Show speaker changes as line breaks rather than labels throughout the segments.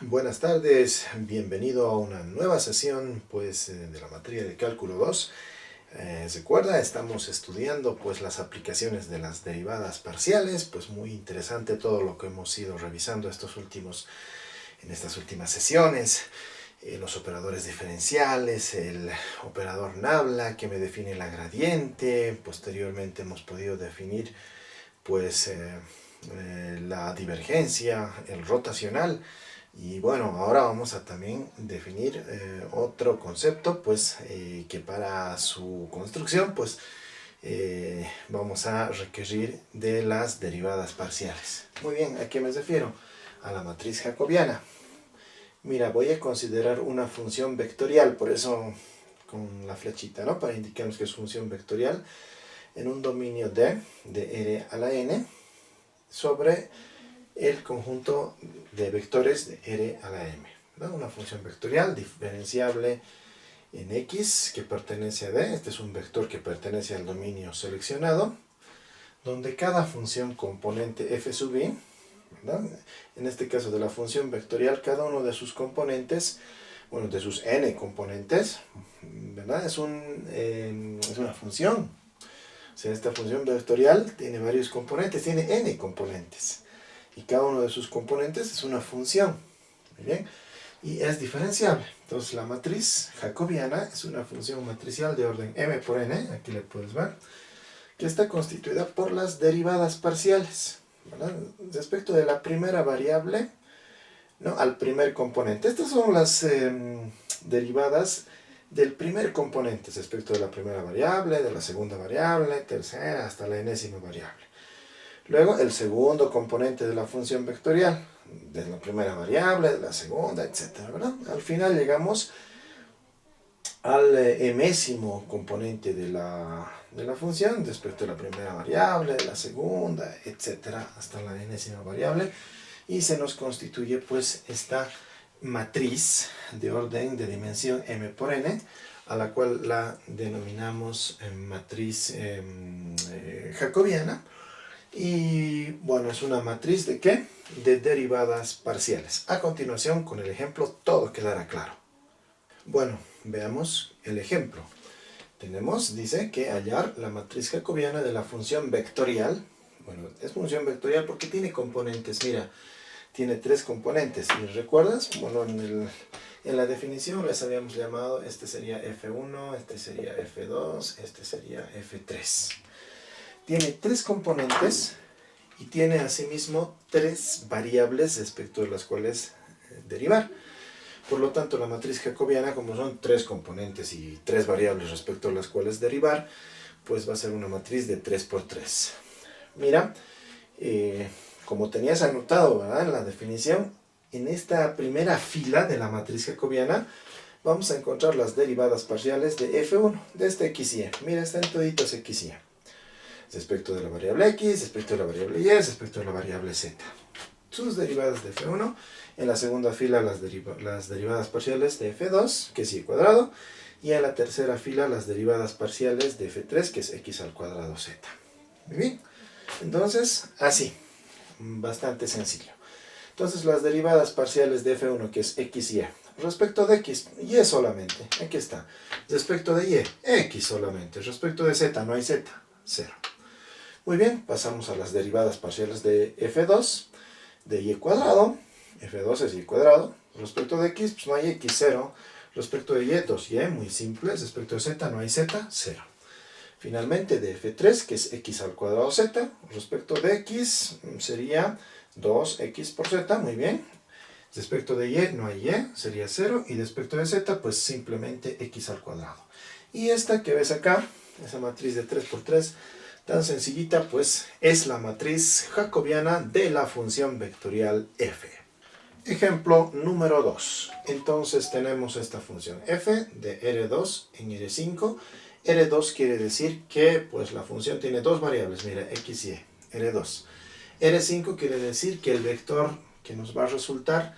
Buenas tardes, bienvenido a una nueva sesión de la materia de cálculo 2. Recuerda, estamos estudiando las aplicaciones de las derivadas parciales, muy interesante todo lo que hemos ido revisando en estas últimas sesiones. Los operadores diferenciales, el operador nabla que me define la gradiente. Posteriormente hemos podido definir la divergencia, el rotacional. Y bueno, ahora vamos a también definir otro concepto, que para su construcción, vamos a requerir de las derivadas parciales. Muy bien, ¿a qué me refiero? A la matriz jacobiana. Mira, voy a considerar una función vectorial, por eso con la flechita, ¿no? Para indicarnos que es función vectorial en un dominio D, de R a la N, sobre el conjunto de vectores de R a la M, ¿no? Una función vectorial diferenciable en X que pertenece a D. Este es un vector que pertenece al dominio seleccionado, donde cada función componente f sub i, ¿verdad? En este caso de la función vectorial, cada uno de sus componentes, de sus n componentes, ¿verdad? Es una función. O sea, esta función vectorial tiene varios componentes, tiene n componentes. Y cada uno de sus componentes es una función. Muy bien. Y es diferenciable. Entonces la matriz jacobiana es una función matricial de orden m por n, aquí le puedes ver, que está constituida por las derivadas parciales, ¿verdad? Respecto de la primera variable, ¿no?, al primer componente. Estas son las derivadas del primer componente respecto de la primera variable, de la segunda variable, tercera, hasta la enésima variable. Luego el segundo componente de la función vectorial, de la primera variable, de la segunda, etc., ¿verdad? Al final llegamos al enésimo componente de la función respecto de la primera variable, de la segunda, etc., hasta la enésima variable, y se nos constituye esta matriz de orden de dimensión m por n, a la cual la denominamos matriz jacobiana. Y bueno, es una matriz ¿de qué? De derivadas parciales. A continuación, con el ejemplo, todo quedará claro. Bueno, veamos el ejemplo. Dice que hallar la matriz jacobiana de la función vectorial. Bueno, es función vectorial porque tiene componentes. Mira, tiene tres componentes. ¿Y recuerdas? Bueno, en la definición les habíamos llamado, este sería F1, este sería F2, este sería F3. Tiene tres componentes y tiene asimismo tres variables respecto de las cuales derivar. Por lo tanto, la matriz jacobiana, como son tres componentes y tres variables respecto a las cuales derivar, va a ser una matriz de 3 por 3. Mira, como tenías anotado, ¿verdad?, en la definición, en esta primera fila de la matriz jacobiana vamos a encontrar las derivadas parciales de f1, de este x y y. Mira, están toditos x y y. Respecto de la variable x, respecto de la variable y, respecto de la variable z. Sus derivadas de f1. En la segunda fila las derivadas parciales de f2, que es y cuadrado. Y en la tercera fila las derivadas parciales de f3, que es x al cuadrado z. Muy bien. Entonces, así. Bastante sencillo. Entonces, las derivadas parciales de f1, que es x y y. Respecto de x, y solamente. Aquí está. Respecto de y, x solamente. Respecto de z, no hay z. 0. Muy bien, pasamos a las derivadas parciales de f2, de y cuadrado. F2 es y cuadrado. Respecto de x, no hay x, 0. Respecto de y, 2y, muy simple. Respecto de z, no hay z, 0. Finalmente, de f3, que es x al cuadrado z. Respecto de x, sería 2x por z, muy bien. Respecto de y, no hay y, sería 0. Y respecto de z, simplemente x al cuadrado. Y esta que ves acá, esa matriz de 3 por 3, tan sencillita, es la matriz jacobiana de la función vectorial f. Ejemplo número 2. Entonces tenemos esta función f de R2 en R5. R2 quiere decir que la función tiene dos variables, mira, x y y, R2. R5 quiere decir que el vector que nos va a resultar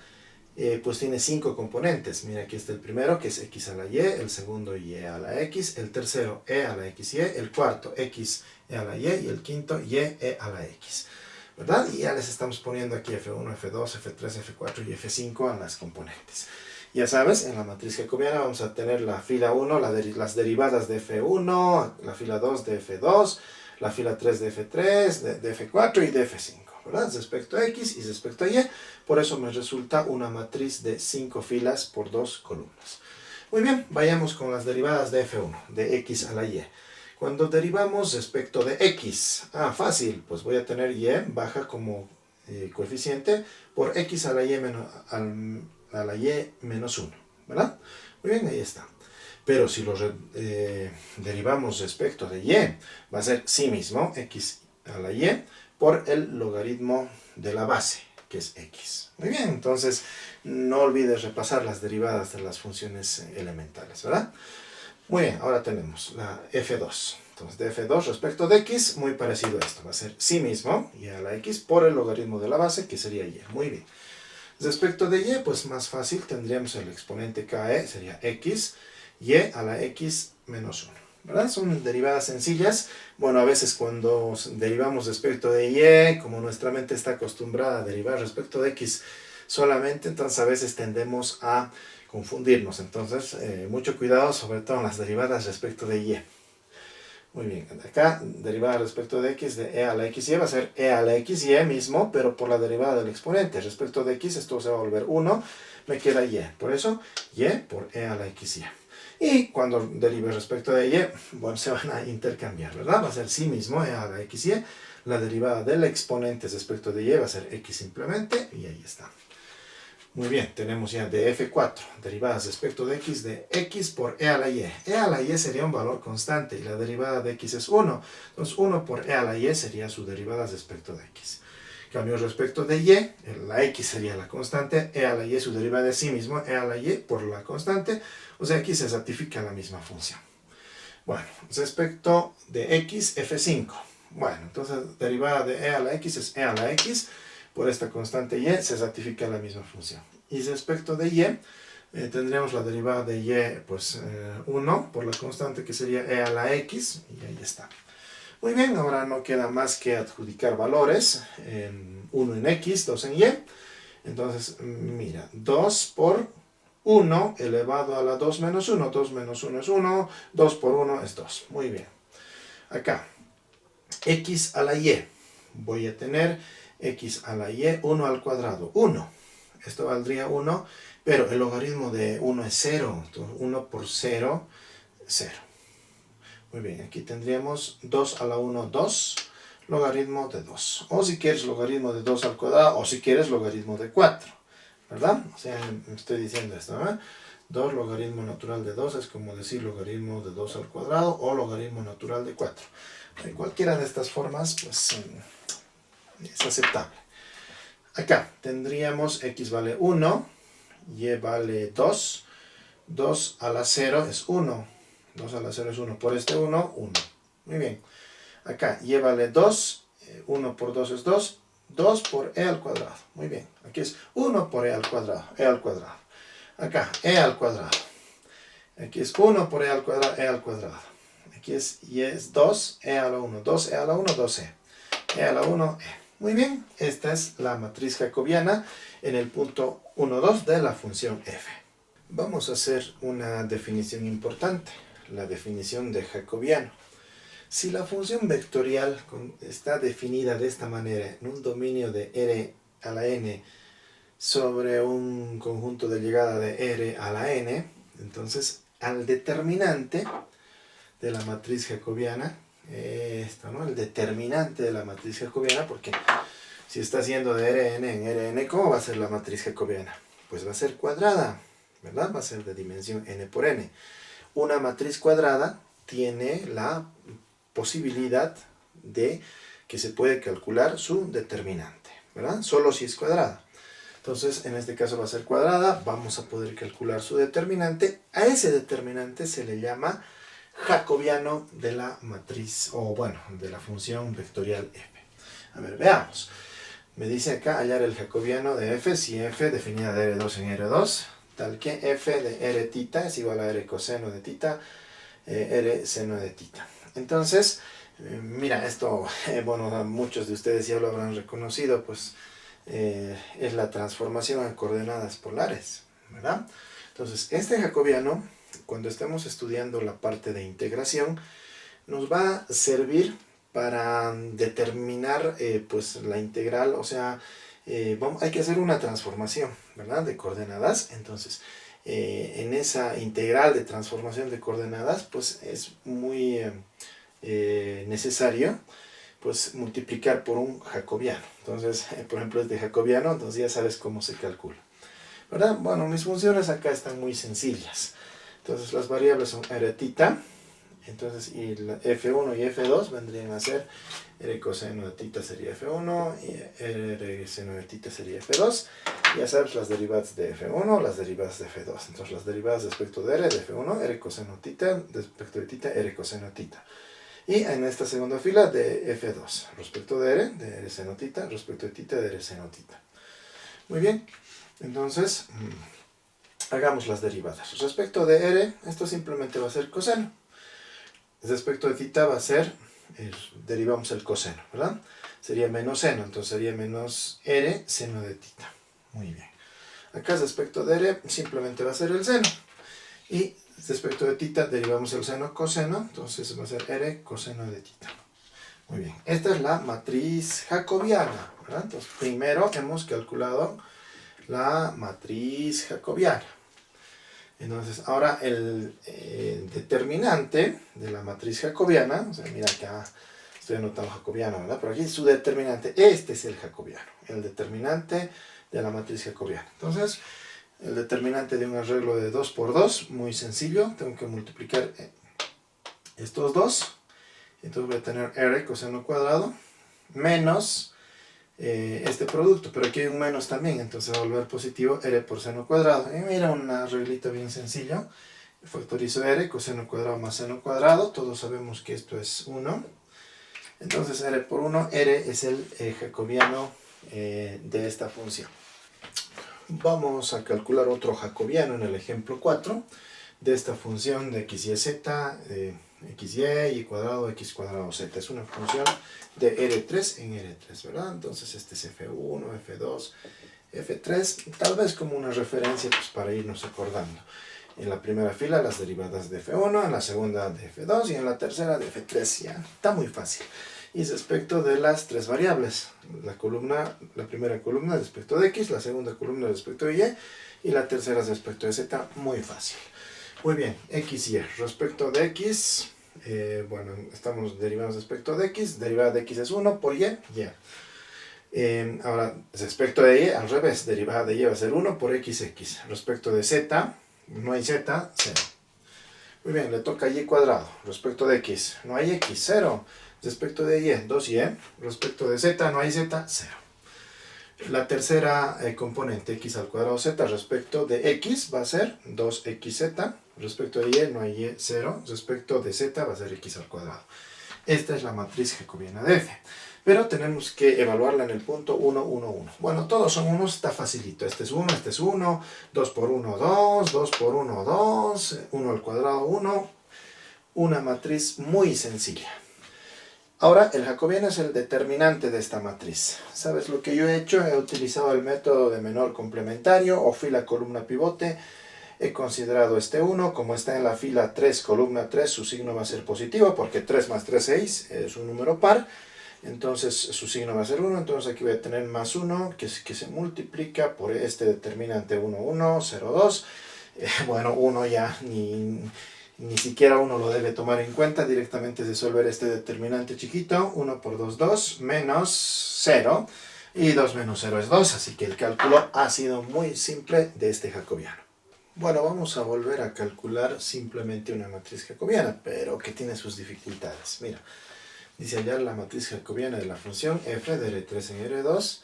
tiene 5 componentes. Mira, aquí está el primero, que es x a la y, el segundo y a la x, el tercero e a la x y, el cuarto x e a la y el quinto y e a la x. ¿verdad? Y ya les estamos poniendo aquí F1, F2, F3, F4 y F5 a las componentes. Ya sabes, en la matriz jacobiana vamos a tener la fila 1, las derivadas de F1, la fila 2 de F2, la fila 3 de F3, de F4 y de F5, ¿verdad? Respecto a X y respecto a Y, por eso me resulta una matriz de 5 filas por 2 columnas. Muy bien, vayamos con las derivadas de F1, de X a la Y. Cuando derivamos respecto de X, fácil, pues voy a tener Y baja como coeficiente por X a la Y menos 1, ¿verdad? Muy bien, ahí está. Pero si lo derivamos respecto de Y, va a ser sí mismo, X a la Y, por el logaritmo de la base, que es X. Muy bien, entonces no olvides repasar las derivadas de las funciones elementales, ¿verdad? Muy bien, ahora tenemos la F2. Entonces, de F2 respecto de X, muy parecido a esto. Va a ser sí mismo, Y a la X, por el logaritmo de la base, que sería Y. Muy bien. Respecto de Y, pues más fácil, tendríamos el exponente KE, sería X, Y a la X menos 1. ¿Verdad? Son derivadas sencillas. Bueno, a veces cuando derivamos respecto de Y, como nuestra mente está acostumbrada a derivar respecto de X solamente, entonces a veces tendemos a confundirnos. Entonces, mucho cuidado, sobre todo en las derivadas respecto de Y. Muy bien, acá derivada respecto de X de E a la XY va a ser E a la XY mismo, pero por la derivada del exponente. Respecto de X esto se va a volver 1, me queda Y. Por eso, Y por E a la XY. Y cuando derive respecto de Y, bueno, se van a intercambiar, ¿verdad? Va a ser sí mismo E a la XY. La derivada del exponente respecto de Y va a ser X simplemente, y ahí está. Muy bien, tenemos ya de F4, derivadas respecto de X de X por E a la Y. E a la Y sería un valor constante y la derivada de X es 1. Entonces 1 por E a la Y sería su derivada respecto de X. Cambio respecto de Y, la X sería la constante, E a la Y su derivada de sí mismo, E a la Y por la constante, o sea aquí se ratifica la misma función. Bueno, respecto de X, F5. Bueno, entonces derivada de E a la X es E a la X. Por esta constante Y se ratifica la misma función. Y respecto de Y, tendríamos la derivada de Y, pues 1 por la constante que sería E a la X. Y ahí está. Muy bien, ahora no queda más que adjudicar valores. 1 en X, 2 en Y. Entonces, mira, 2 por 1 elevado a la 2 menos 1. 2 menos 1 es 1. 2 por 1 es 2. Muy bien. Acá, X a la Y. Voy a tener X a la Y, 1 al cuadrado. 1. Esto valdría 1, pero el logaritmo de 1 es 0. Entonces, 1 por 0, 0. Muy bien, aquí tendríamos 2 a la 1, 2. Logaritmo de 2. O si quieres logaritmo de 2 al cuadrado, o si quieres logaritmo de 4. ¿Verdad? O sea, me estoy diciendo esto, ¿no? 2 logaritmo natural de 2 es como decir logaritmo de 2 al cuadrado o logaritmo natural de 4. En cualquiera de estas formas, pues es aceptable. Acá tendríamos X vale 1, Y vale 2, 2 a la 0 es 1, 2 a la 0 es 1, por este 1, 1. Muy bien. Acá Y vale 2, 1 por 2 es 2, 2 por E al cuadrado. Muy bien. Aquí es 1 por E al cuadrado, E al cuadrado. Acá, E al cuadrado. Aquí es 1 por E al cuadrado, E al cuadrado. Aquí es Y es 2, E a la 1, 2E a la 1, 2E. E a la 1, E. Muy bien, esta es la matriz jacobiana en el punto 1, 2 de la función f. Vamos a hacer una definición importante, la definición de jacobiano. Si la función vectorial está definida de esta manera en un dominio de R a la n sobre un conjunto de llegada de R a la n, entonces al determinante de la matriz jacobiana, esto, ¿no? El determinante de la matriz jacobiana, porque si está haciendo de Rn en Rn, ¿cómo va a ser la matriz jacobiana? Pues va a ser cuadrada, ¿verdad? Va a ser de dimensión n por n. Una matriz cuadrada tiene la posibilidad de que se puede calcular su determinante, ¿verdad? Solo si es cuadrada. Entonces, en este caso va a ser cuadrada, vamos a poder calcular su determinante. A ese determinante se le llama jacobiano de la matriz, o bueno, de la función vectorial f. A ver, veamos. Me dice acá hallar el jacobiano de f, si f definida de R2 en R2, tal que f de R tita es igual a R coseno de tita, R seno de tita. Entonces, Mira, esto, bueno, muchos de ustedes ya lo habrán reconocido, pues es la transformación a coordenadas polares, ¿verdad? Entonces, este jacobiano, cuando estemos estudiando la parte de integración, nos va a servir para determinar pues la integral, o sea, hay que hacer una transformación, ¿verdad? De coordenadas. Entonces, en esa integral de transformación de coordenadas, pues es muy necesario pues multiplicar por un jacobiano. Entonces, por ejemplo, este jacobiano, entonces ya sabes cómo se calcula, ¿verdad? Bueno, mis funciones acá están muy sencillas. Entonces, las variables son r entonces, y la f1 y f2 vendrían a ser r coseno de tita sería f1 y r seno de tita sería f2. Ya sabes las derivadas de f1, las derivadas de f2. Entonces, las derivadas respecto de r de f1, r coseno de tita, respecto de tita, r coseno de tita. Y en esta segunda fila de f2, respecto de r seno tita, respecto de tita, de r seno tita. Muy bien, entonces hagamos las derivadas. Respecto de r, esto simplemente va a ser coseno. Respecto de tita va a ser, derivamos el coseno, ¿verdad? Sería menos seno, entonces sería menos r seno de tita. Muy bien. Acá respecto de r simplemente va a ser el seno. Y respecto de tita derivamos el seno coseno, entonces va a ser r coseno de tita. Muy bien, esta es la matriz jacobiana, ¿verdad? Entonces primero hemos calculado la matriz jacobiana. Entonces ahora el determinante de la matriz jacobiana, o sea, mira acá estoy anotando jacobiano, ¿verdad? Pero aquí su determinante, este es el jacobiano, el determinante de la matriz jacobiana. Entonces, el determinante de un arreglo de 2 por 2, muy sencillo, tengo que multiplicar estos dos, entonces voy a tener r coseno cuadrado menos este producto, pero aquí hay un menos también, entonces va a volver positivo r por seno cuadrado. Y mira, un arreglito bien sencillo, factorizo r, coseno cuadrado más seno cuadrado, todos sabemos que esto es 1, entonces r por 1, r es el jacobiano de esta función. Vamos a calcular otro jacobiano en el ejemplo 4 de esta función de x y z, xy y cuadrado x cuadrado z. Es una función de R3 en R3, ¿verdad? Entonces este es f1, f2, f3, tal vez como una referencia pues, para irnos acordando. En la primera fila las derivadas de f1, en la segunda de f2 y en la tercera de f3. Ya está muy fácil. Y respecto de las tres variables, la primera columna respecto de x, la segunda columna respecto de y la tercera respecto de z, muy fácil. Muy bien, x y y. Respecto de x, bueno, estamos derivando respecto de x, derivada de x es 1 por y. Ahora, respecto de y, al revés, derivada de y va a ser 1 por x. Respecto de z, no hay z, 0. Muy bien, le toca y cuadrado. Respecto de x, no hay x, 0. Respecto de y, 2y. Respecto de z, no hay z, 0. La tercera componente, x al cuadrado z, respecto de x va a ser 2xz. Respecto de y, no hay y, 0. Respecto de z va a ser x al cuadrado. Esta es la matriz jacobiana de f. Pero tenemos que evaluarla en el punto 1, 1, 1. Bueno, todos son unos, está facilito. Este es 1, este es 1, 2 por 1, 2, 2 por 1, 2, 1 al cuadrado, 1. Una matriz muy sencilla. Ahora, el jacobiano es el determinante de esta matriz. ¿Sabes lo que yo he hecho? He utilizado el método de menor complementario o fila columna pivote. He considerado este 1, como está en la fila 3, columna 3, su signo va a ser positivo, porque 3 más 3, 6, es un número par. Entonces su signo va a ser 1, entonces aquí voy a tener más 1, que se multiplica por este determinante 1, 1, 0, 2. Bueno, 1 ya ni siquiera uno lo debe tomar en cuenta, directamente resolver este determinante chiquito, 1 por 2, 2, menos 0, y 2 menos 0 es 2, así que el cálculo ha sido muy simple de este jacobiano. Bueno, vamos a volver a calcular simplemente una matriz jacobiana, pero que tiene sus dificultades. Mira, dice hallar la matriz jacobiana de la función f de R3 en R2,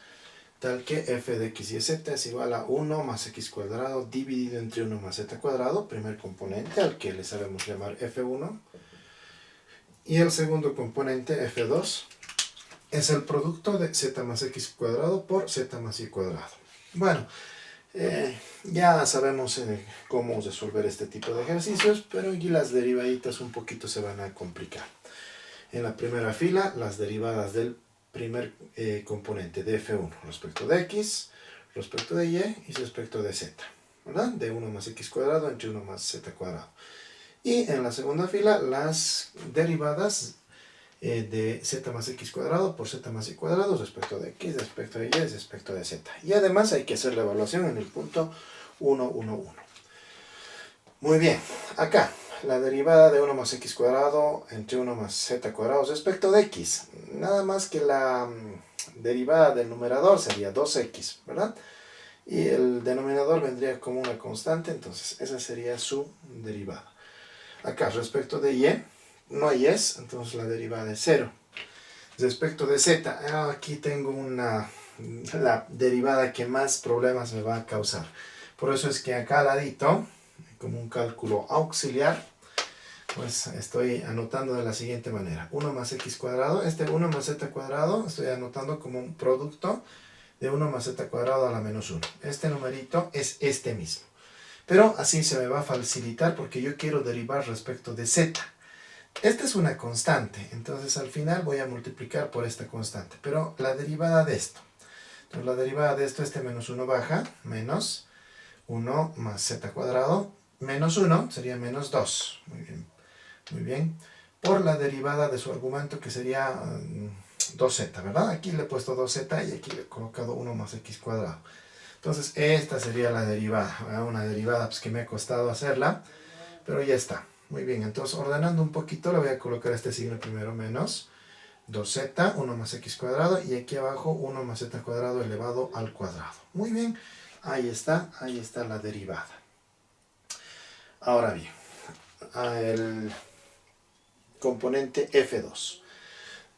tal que f de x y z es igual a 1 más x cuadrado dividido entre 1 más z cuadrado, primer componente al que le sabemos llamar f1, y el segundo componente f2 es el producto de z más x cuadrado por z más y cuadrado. Bueno, ya sabemos cómo resolver este tipo de ejercicios, pero aquí las derivaditas un poquito se van a complicar. En la primera fila, las derivadas del primer componente de f1 respecto de x, respecto de y respecto de z, ¿verdad? De 1 más x cuadrado entre 1 más z cuadrado. Y en la segunda fila, las derivadas de z más x cuadrado por z más y cuadrado respecto de x, respecto de y, respecto de z. Y además hay que hacer la evaluación en el punto 1, 1, 1. Muy bien, acá la derivada de 1 más x cuadrado entre 1 más z cuadrado respecto de x. Nada más que la derivada del numerador sería 2x, ¿verdad? Y el denominador vendría como una constante, entonces esa sería su derivada. Acá respecto de y, no hay es, entonces la derivada es 0. Respecto de z, aquí tengo la derivada que más problemas me va a causar. Por eso es que acá al ladito, como un cálculo auxiliar, pues estoy anotando de la siguiente manera. 1 más x cuadrado, este 1 más z cuadrado, estoy anotando como un producto de 1 más z cuadrado a la menos 1. Este numerito es este mismo. Pero así se me va a facilitar porque yo quiero derivar respecto de z. Esta es una constante, entonces al final voy a multiplicar por esta constante. Pero la derivada de esto. Entonces la derivada de esto, este menos 1 baja, menos 1 más z cuadrado, menos 1 sería menos 2. Muy bien, muy bien. Por la derivada de su argumento que sería 2z, ¿verdad? Aquí le he puesto 2z y aquí le he colocado 1 más x cuadrado. Entonces esta sería la derivada, ¿verdad? Una derivada pues, que me ha costado hacerla, pero ya está. Muy bien, entonces ordenando un poquito le voy a colocar este signo primero, menos 2z, 1 más x cuadrado, y aquí abajo 1 más z cuadrado elevado al cuadrado. Muy bien, ahí está la derivada. Ahora bien, el componente f2.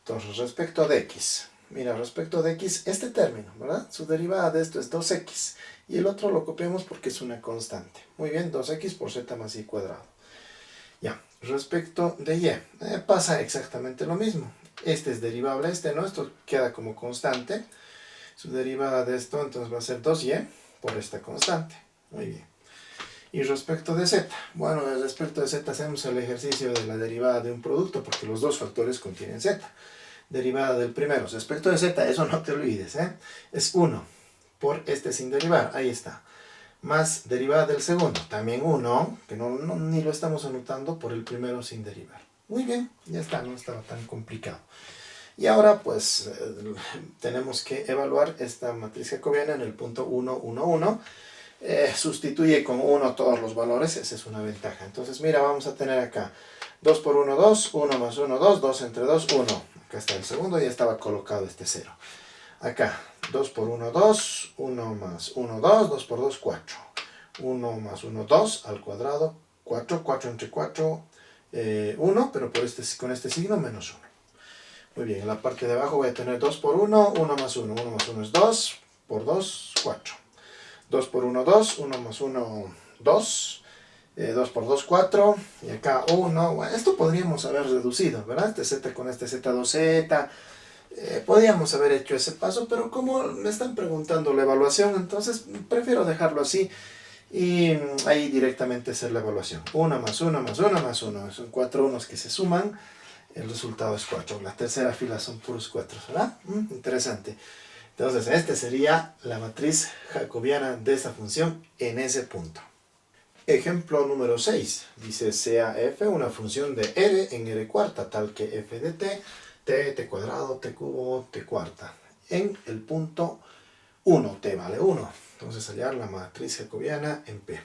Entonces, respecto de x, mira, respecto de x, este término, ¿verdad? Su derivada de esto es 2x, y el otro lo copiamos porque es una constante. Muy bien, 2x por z más y cuadrado. Ya, respecto de y, pasa exactamente lo mismo. Este es derivable, este no, esto queda como constante. Su derivada de esto entonces va a ser 2y por esta constante. Muy bien. Y respecto de z, bueno, respecto de z hacemos el ejercicio de la derivada de un producto porque los dos factores contienen z. Derivada del primero, respecto de z, eso no te olvides, es 1 por este sin derivar, ahí está. Más derivada del segundo, también 1, que ni lo estamos anotando por el primero sin derivar. Muy bien, ya está, no estaba tan complicado. Y ahora pues tenemos que evaluar esta matriz jacobiana en el punto 1, 1, 1. Sustituye con 1 todos los valores, esa es una ventaja. Entonces mira, vamos a tener acá 2 por 1, 2, 1 más 1, 2, 2 entre 2, 1. Acá está el segundo, ya estaba colocado este 0. Acá 2 por 1, 2, 1 más 1, 2, 2 por 2, 4. 1 más 1, 2 al cuadrado, 4, 4 entre 4, 1, pero con este signo menos 1. Muy bien, en la parte de abajo voy a tener 2 por 1, 1 más 1, 1 más 1 es 2, por 2, 4. 2 por 1, 2, 1 más 1, 2, 2 por 2, 4, y acá 1, bueno, esto podríamos haber reducido, ¿verdad? Este z con este z, 2z, podríamos haber hecho ese paso, pero como me están preguntando la evaluación, entonces prefiero dejarlo así, y ahí directamente hacer la evaluación. 1 más 1 más 1 más 1, son 4 unos que se suman, el resultado es 4, la tercera fila son puros 4, ¿verdad? Interesante. Entonces, esta sería la matriz jacobiana de esta función en ese punto. Ejemplo número 6. Dice, sea f una función de r en r cuarta, tal que f de t cuadrado, t cubo, t cuarta. En el punto 1, t vale 1. Entonces, hallar la matriz jacobiana en P.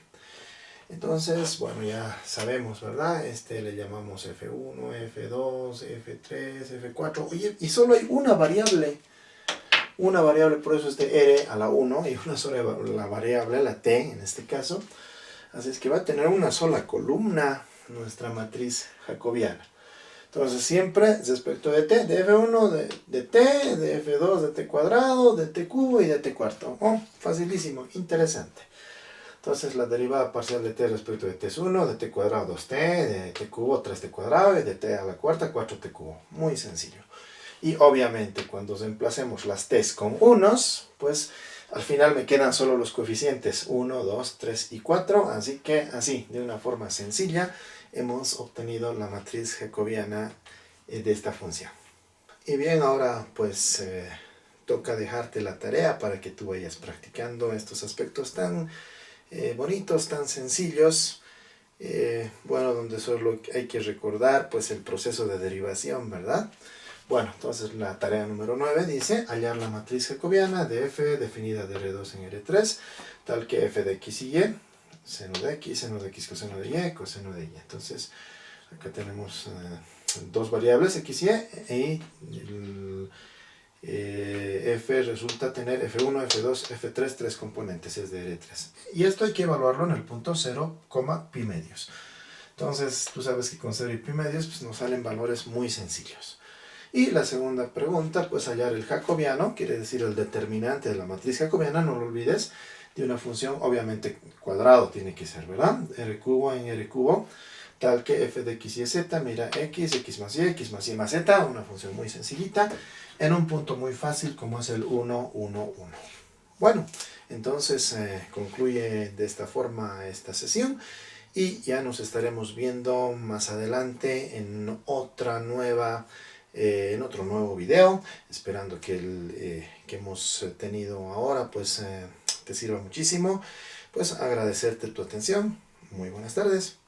Entonces, bueno, ya sabemos, ¿verdad? Le llamamos f1, f2, f3, f4. Oye, y solo hay una variable, por eso es de r a la 1, y una sola la variable, la t en este caso. Así es que va a tener una sola columna nuestra matriz jacobiana. Entonces siempre respecto de t, de f1, de t, de f2, de t cuadrado, de t cubo y de t cuarto. Oh, facilísimo, interesante. Entonces la derivada parcial de t respecto de t es 1, de t cuadrado 2t, de t cubo 3t cuadrado y de t a la cuarta 4t cubo. Muy sencillo. Y obviamente cuando reemplacemos las t's con unos, pues al final me quedan solo los coeficientes 1, 2, 3 y 4. Así que así, de una forma sencilla, hemos obtenido la matriz jacobiana de esta función. Y bien, ahora pues toca dejarte la tarea para que tú vayas practicando estos aspectos tan bonitos, tan sencillos. Bueno, donde solo hay que recordar pues el proceso de derivación, ¿verdad? Bueno, entonces la tarea número 9 dice hallar la matriz jacobiana de f definida de R2 en R3, tal que f de x y y, seno de x coseno de y, coseno de y. Entonces acá tenemos dos variables x y f resulta tener f1, f2, f3, tres componentes, es de R3. Y esto hay que evaluarlo en el punto 0, pi medios. Entonces tú sabes que con 0 y pi medios pues, nos salen valores muy sencillos. Y la segunda pregunta, pues hallar el jacobiano, quiere decir el determinante de la matriz jacobiana, no lo olvides, de una función, obviamente cuadrado tiene que ser, ¿verdad? R cubo en R cubo, tal que f de x y z, mira x más y más z, una función muy sencillita, en un punto muy fácil como es el 1, 1, 1. Bueno, entonces concluye de esta forma esta sesión y ya nos estaremos viendo más adelante en otra nueva en otro nuevo video, esperando que el que hemos tenido ahora pues te sirva muchísimo. Pues agradecerte tu atención. Muy buenas tardes.